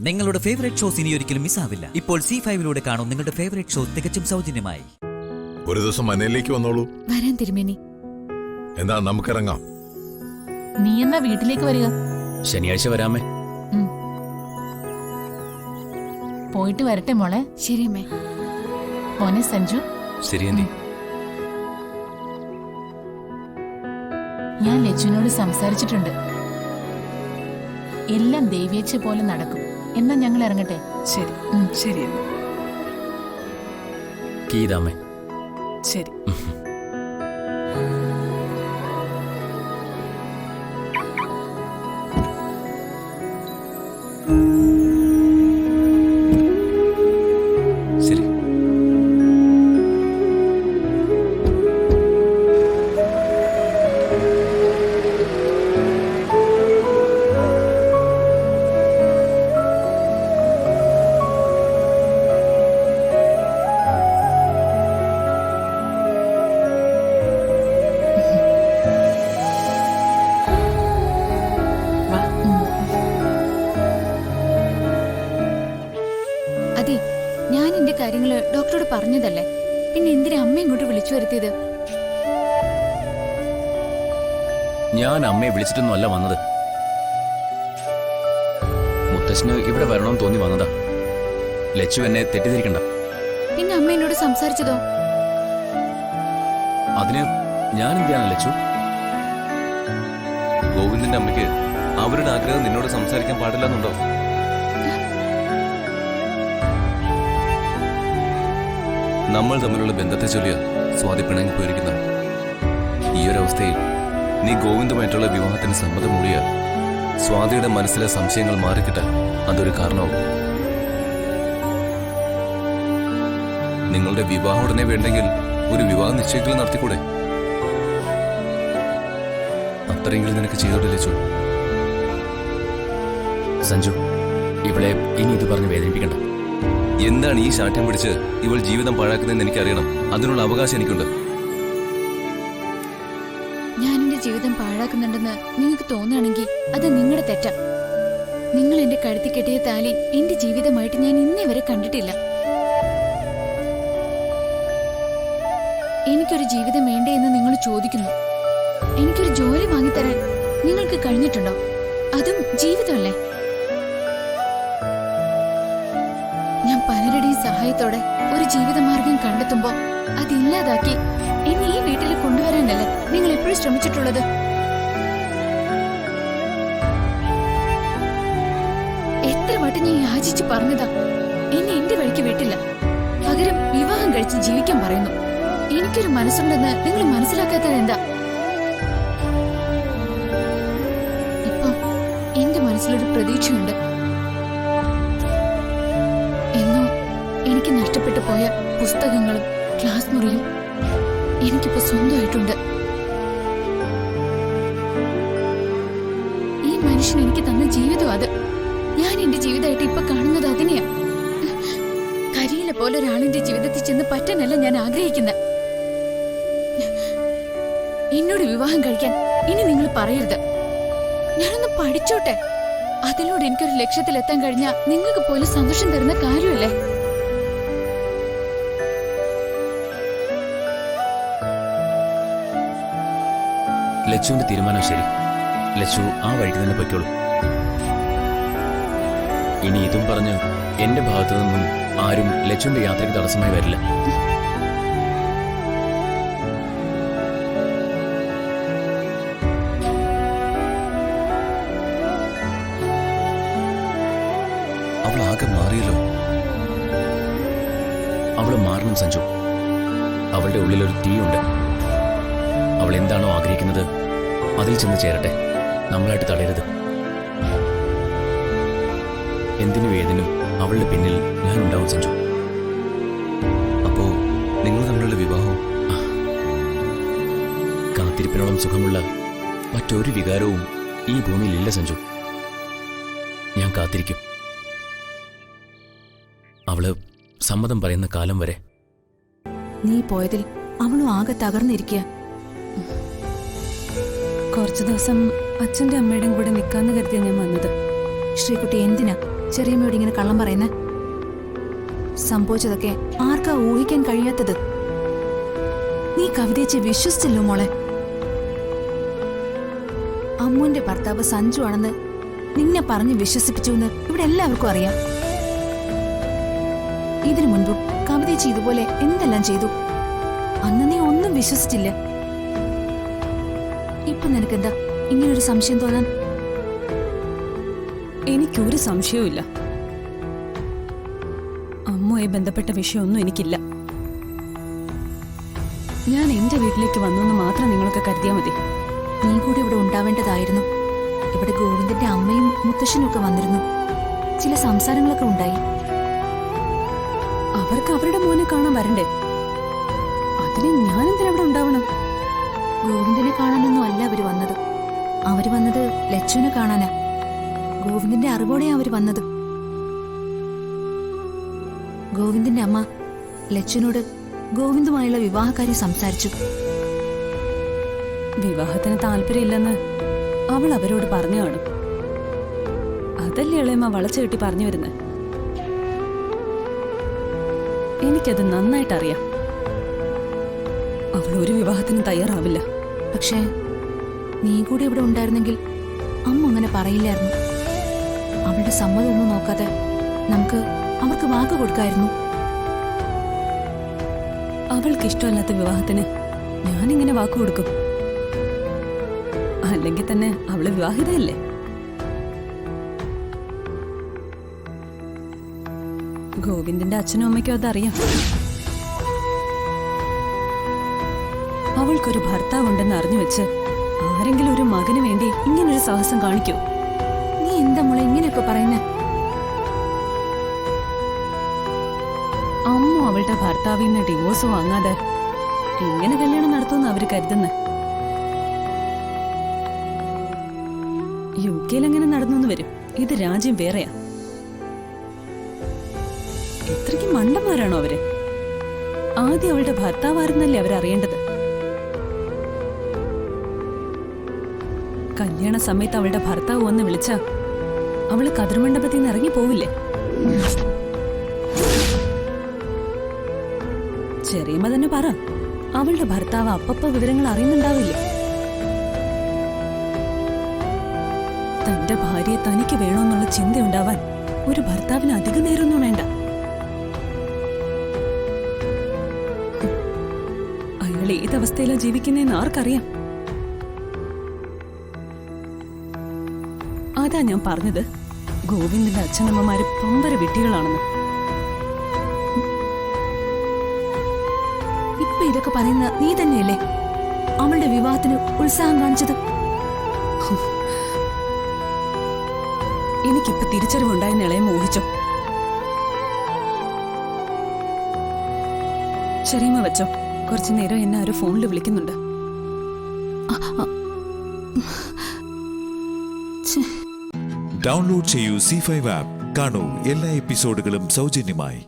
നിങ്ങളുടെ favourite shows ഇനി ഒരിക്കലും മിസ്സാവില്ല. ഇപ്പോൾ C5 കാണും നിങ്ങളുടെ ഫേവറേറ്റ് ഷോ തികച്ചും സൗജന്യമായി. ഒരു ദിവസം മനയിലേക്ക് വന്നോളൂ. വരാൻ തിരുമേനി. എന്താ നമുക്കിറങ്ങാം? നീ എന്നാ വീട്ടിലേക്ക് വരിക? ശനിയാഴ്ച വരാമേ. പോയിട്ട് വരട്ടെ മോളെ. ശരി അമ്മേ. മോനെ സഞ്ജു. ശരി ആന്റി. ഞാൻ ലച്ചുവിനോട് സംസാരിച്ചിട്ടുണ്ട്. എല്ലാം ദേവിയേച്ച പോലെ നടക്കും. എന്നാ ഞങ്ങൾ ഇറങ്ങട്ടെ. ശരി ശരി കീതാമേ. ശരി. ശരി. അതെ, ഞാൻ എന്റെ കാര്യങ്ങള് ഡോക്ടറോട് പറഞ്ഞതല്ലേ, പിന്നെ എന്തിനാ അമ്മ ഇങ്ങോട്ട് വിളിച്ചു വരുത്തിയത്? ഞാൻ അമ്മയെ വിളിച്ചിട്ടൊന്നും അല്ല വന്നത്. മുത്തശ്ശന് ഇവിടെ വരണമെന്ന് തോന്നി വന്നതാ. ലച്ചു എന്നെ തെറ്റിദ്ധരിക്കണ്ട. പിന്നെ അമ്മ എന്നോട് സംസാരിച്ചതോ? അതിന് ഞാൻ എന്തിനാണ് ലച്ചു? ഗോവിന്ദന്റെ അമ്മയ്ക്ക് അവരുടെ ആഗ്രഹം നിന്നോട് സംസാരിക്കാൻ പാടില്ലെന്നുണ്ടോ? നമ്മൾ തമ്മിലുള്ള ബന്ധത്തെ ചൊല്ലിയ സ്വാതി പിണങ്ങി പോയിരിക്കുന്ന ഈ ഒരു അവസ്ഥയിൽ നീ ഗോവിന്ദുമായിട്ടുള്ള വിവാഹത്തിന് സമ്മതം മൂടിയാൽ സ്വാതിയുടെ മനസ്സിലെ സംശയങ്ങൾ മാറിക്കിട്ടാൻ അതൊരു കാരണമാവും. നിങ്ങളുടെ വിവാഹം ഉടനെ വേണ്ടെങ്കിൽ ഒരു വിവാഹ നിശ്ചയിക്കൽ നടത്തിക്കൂടെ? അത്രയെങ്കിലും നിനക്ക് ചെയ്തോടെ ലച്ചു. സഞ്ജു, ഇവളെ ഇനി ഇത് പറഞ്ഞ് വേദനിപ്പിക്കണ്ട. എന്താണ് ഈ ശാഠ്യം പിടിച്ച് ഇവൾ ജീവിതം പാഴാക്കുന്നതെന്ന് എനിക്കറിയണം. അതിനുള്ള അവകാശം എനിക്കുണ്ട്. ഞാൻ എന്റെ ജീവിതം പാഴാക്കുന്നുണ്ടെന്ന് നിങ്ങൾക്ക് തോന്നുകയാണെങ്കിൽ അത് നിങ്ങളുടെ തെറ്റാ. നിങ്ങൾ എന്റെ കഴുത്തി കെട്ടിയ താലി എന്റെ ജീവിതമായിട്ട് ഞാൻ ഇന്നേ വരെ കണ്ടിട്ടില്ല. എനിക്കൊരു ജീവിതം വേണ്ടേ എന്ന് നിങ്ങൾ ചോദിക്കുന്നു. എനിക്കൊരു ജോലി വാങ്ങിത്തരാൻ നിങ്ങൾക്ക് കഴിഞ്ഞിട്ടുണ്ടോ? അതും ജീവിതമല്ലേ? ഞാൻ പലരുടെയും സഹായത്തോടെ ഒരു ജീവിതമാർഗം കണ്ടെത്തുമ്പോ അതില്ലാതാക്കി എന്നെ ഈ വീട്ടിൽ കൊണ്ടുവരാനല്ലേ നിങ്ങൾ എപ്പോഴും ശ്രമിച്ചിട്ടുള്ളത്? എത്ര വട്ടം ഞാൻ യാചിച്ച് പറഞ്ഞതാ എന്നെ എന്റെ വഴിക്ക് വിട്ടില്ല. പകരം വിവാഹം കഴിച്ച് ജീവിക്കാൻ പറയുന്നു. എനിക്കൊരു മനസ്സുണ്ടെന്ന് നിങ്ങൾ മനസ്സിലാക്കാത്തത് എന്താ? ഇപ്പൊ എന്റെ മനസ്സിലൊരു പ്രതീക്ഷയുണ്ട്. എന്നോ എനിക്ക് നഷ്ടപ്പെട്ടു പോയ പുസ്തകങ്ങളും ക്ലാസ് മുറിയും എനിക്കിപ്പോ സ്വന്തമായിട്ടുണ്ട്. ഈ മനുഷ്യൻ എനിക്ക് തന്ന ജീവിതം അത്. ഞാൻ എന്റെ ജീവിതമായിട്ട് ഇപ്പൊ കാണുന്നത് അതിനെയാ. കരിയില പോലെ ഒരാളിന്റെ ജീവിതത്തിൽ ചെന്ന് പറ്റാനല്ല ഞാൻ ആഗ്രഹിക്കുന്നത്. എന്നോട് വിവാഹം കഴിക്കാൻ ഇനി നിങ്ങൾ പറയരുത്. ഞാനൊന്ന് പഠിച്ചോട്ടെ. അതിലൂടെ എനിക്കൊരു ലക്ഷ്യത്തിലെത്താൻ കഴിഞ്ഞാൽ നിങ്ങൾക്ക് പോലും സന്തോഷം തരുന്ന കാര്യമല്ലേ? ലച്ചുവിന്റെ തീരുമാനം ശരി. ലച്ചു ആ വഴിക്ക് തന്നെ പറ്റുള്ളൂ. ഇനി ഇതും പറഞ്ഞ് എന്റെ ഭാഗത്തു നിന്നും ആരും ലച്ചുവിന്റെ യാത്രയ്ക്ക് തടസ്സമായി വരില്ല. അവൾ ആകെ മാറിയല്ലോ. അവള് മാറണം സഞ്ജു. അവളുടെ ഉള്ളിലൊരു തീയുണ്ട്. അവൾ എന്താണോ ആഗ്രഹിക്കുന്നത് അതിൽ ചെന്ന് ചേരട്ടെ. നമ്മളായിട്ട് തടയരുത്. എന്തിനും ഏതിനും അവളുടെ പിന്നിൽ ഞാൻ ഉണ്ടാവും സഞ്ജു. അപ്പോ നിങ്ങൾ തമ്മിലുള്ള വിവാഹം കാത്തിരിപ്പിനോളം സുഖമുള്ള മറ്റൊരു വികാരവും ഈ ഭൂമിയിലില്ല സഞ്ജു. ഞാൻ കാത്തിരിക്കും. അവള് സമ്മതം പറയുന്ന കാലം വരെ. നീ പോയതിൽ അവളും ആകെ തകർന്നിരിക്കുക. കുറച്ചു ദിവസം അച്ഛന്റെ അമ്മയുടെയും കൂടെ നിൽക്കാന്ന് കരുതിയാ ഞാൻ വന്നത്. ശ്രീകുട്ടി എന്തിനാ ചെറിയമ്മയോട് ഇങ്ങനെ കള്ളം പറയുന്നേ? സംഭവിച്ചതൊക്കെ ആർക്കാ ഊഹിക്കാൻ കഴിയാത്തത്? നീ കവിതയെ വിശ്വസിച്ചല്ലോ മോളെ. അമ്മുവിന്റെ ഭർത്താവ് സഞ്ജു ആണെന്ന് നിന്നെ പറഞ്ഞ് വിശ്വസിപ്പിച്ചു എന്ന് ഇവിടെ എല്ലാവർക്കും അറിയാം. ഇതിനു മുൻപും കവിതയെ ഇതുപോലെ എന്തെല്ലാം ചെയ്തു. അന്ന് നീ ഒന്നും വിശ്വസിച്ചില്ല. ഇപ്പൊ നിനക്കെന്താ ഇങ്ങനൊരു സംശയം തോന്നാൻ? എനിക്കൊരു സംശയവുമില്ല. അമ്മുമായി ബന്ധപ്പെട്ട വിഷയമൊന്നും എനിക്കില്ല. ഞാൻ എന്റെ വീട്ടിലേക്ക് വന്നെന്ന് മാത്രം നിങ്ങൾക്ക് കരുതിയാൽ മതി. നീ കൂടി ഇവിടെ ഉണ്ടാവേണ്ടതായിരുന്നു. ഇവിടെ ഗോവിന്ദന്റെ അമ്മയും മുത്തശ്ശനും ഒക്കെ വന്നിരുന്നു. ചില സംസാരങ്ങളൊക്കെ ഉണ്ടായി. അവർക്ക് അവരുടെ മോനെ കാണാൻ വരണ്ടേ? അതിന് ഞാനെന്തിനാ അവിടെ ഉണ്ടാവണം? ഗോവിന്ദനെ കാണാനൊന്നും അല്ല അവര് വന്നത്. അവര് വന്നത് ലച്ചുവിനെ കാണാനാ. ഗോവിന്ദന്റെ അറിവോടെയാ അവര് വന്നത്. ഗോവിന്ദന്റെ അമ്മ ലച്ചുവിനോട് ഗോവിന്ദുമായുള്ള വിവാഹകാര്യം സംസാരിച്ചു. വിവാഹത്തിന് താല്പര്യമില്ലെന്ന് അവൾ അവരോട് പറഞ്ഞു കാണും. അതല്ലേ ഇളയമ്മ വളച്ചു കെട്ടി പറഞ്ഞു വരുന്നത്. എനിക്കത് നന്നായിട്ടറിയാം. അവൾ ഒരു വിവാഹത്തിന് തയ്യാറാവില്ല. പക്ഷേ നീ കൂടി ഇവിടെ ഉണ്ടായിരുന്നെങ്കിൽ അമ്മ അങ്ങനെ പറയില്ലായിരുന്നു. അവളുടെ സമ്മതമൊന്നും നോക്കാതെ നമുക്ക് അവർക്ക് വാക്ക് കൊടുക്കായിരുന്നു. അവൾക്ക് ഇഷ്ടമല്ലാത്ത വിവാഹത്തിന് ഞാനിങ്ങനെ വാക്ക് കൊടുക്കും? അല്ലെങ്കിൽ തന്നെ അവള് വിവാഹിതയല്ലേ? ഗോവിന്ദന്റെ അച്ഛനും അമ്മയ്ക്കും അതറിയാം. അവൾക്കൊരു ഭർത്താവുണ്ടെന്ന് അറിഞ്ഞു വെച്ച് ആരെങ്കിലും ഒരു മകന് വേണ്ടി ഇങ്ങനൊരു സാഹസം കാണിക്കൂ? നീ എന്താ മോളെ ഇങ്ങനെയൊക്കെ പറയുന്നേ? അമ്മ അവളുടെ ഭർത്താവിൽ നിന്ന് ഡിവോഴ്സ് വാങ്ങാതെ എങ്ങനെ കല്യാണം നടത്തുമെന്ന് അവര് കരുതുന്നത്? UK എങ്ങനെ നടന്നു വരും? ഇത് രാജ്യം വേറെയാ. ഇത്രയ്ക്ക് മണ്ടന്മാരാണോ അവര്? ആദ്യം അവളുടെ ഭർത്താവായിരുന്നല്ലേ അവരറിയേണ്ടത്. കല്യാണ സമയത്ത് അവളുടെ ഭർത്താവ് വന്ന് വിളിച്ച അവള് കതിർമണ്ഡപത്തിൽ നിന്ന് ഇറങ്ങി പോവില്ലേ? ചെറിയമ്മ തന്നെ പറ, അവളുടെ ഭർത്താവ് അപ്പപ്പ വിവരങ്ങൾ അറിയുന്നുണ്ടാവില്ലേ? തന്റെ ഭാര്യയെ തനിക്ക് വേണമെന്നുള്ള ചിന്തയുണ്ടാവാൻ ഒരു ഭർത്താവിന് അധിക നേരമൊന്നും വേണ്ട. അയാൾ ഏതവസ്ഥയിലാണ് ജീവിക്കുന്നതെന്ന് ആർക്കറിയാം? അതാ ഞാൻ പറഞ്ഞത് ഗോവിന്ദന്റെ അച്ഛനമ്മമാര് പമ്പര വിട്ടികളാണെന്ന്. ഇപ്പൊ ഇതൊക്കെ പറയുന്ന നീ തന്നെയല്ലേ അവളുടെ വിവാഹത്തിന് ഉത്സാഹം കാണിച്ചത്? എനിക്കിപ്പൊ തിരിച്ചറിവുണ്ടായെന്ന് ഇളയെ മോഹിച്ചോ? ചെറിയമ്മ വെച്ചോ, കുറച്ചു നേരം എന്നെ ആരോ ഫോണിൽ വിളിക്കുന്നുണ്ട്. ഡൗൺലോഡ് ചെയ്യൂ C5 ആപ്പ്. കാണൂ എല്ലാ എപ്പിസോഡുകളും സൗജന്യമായി.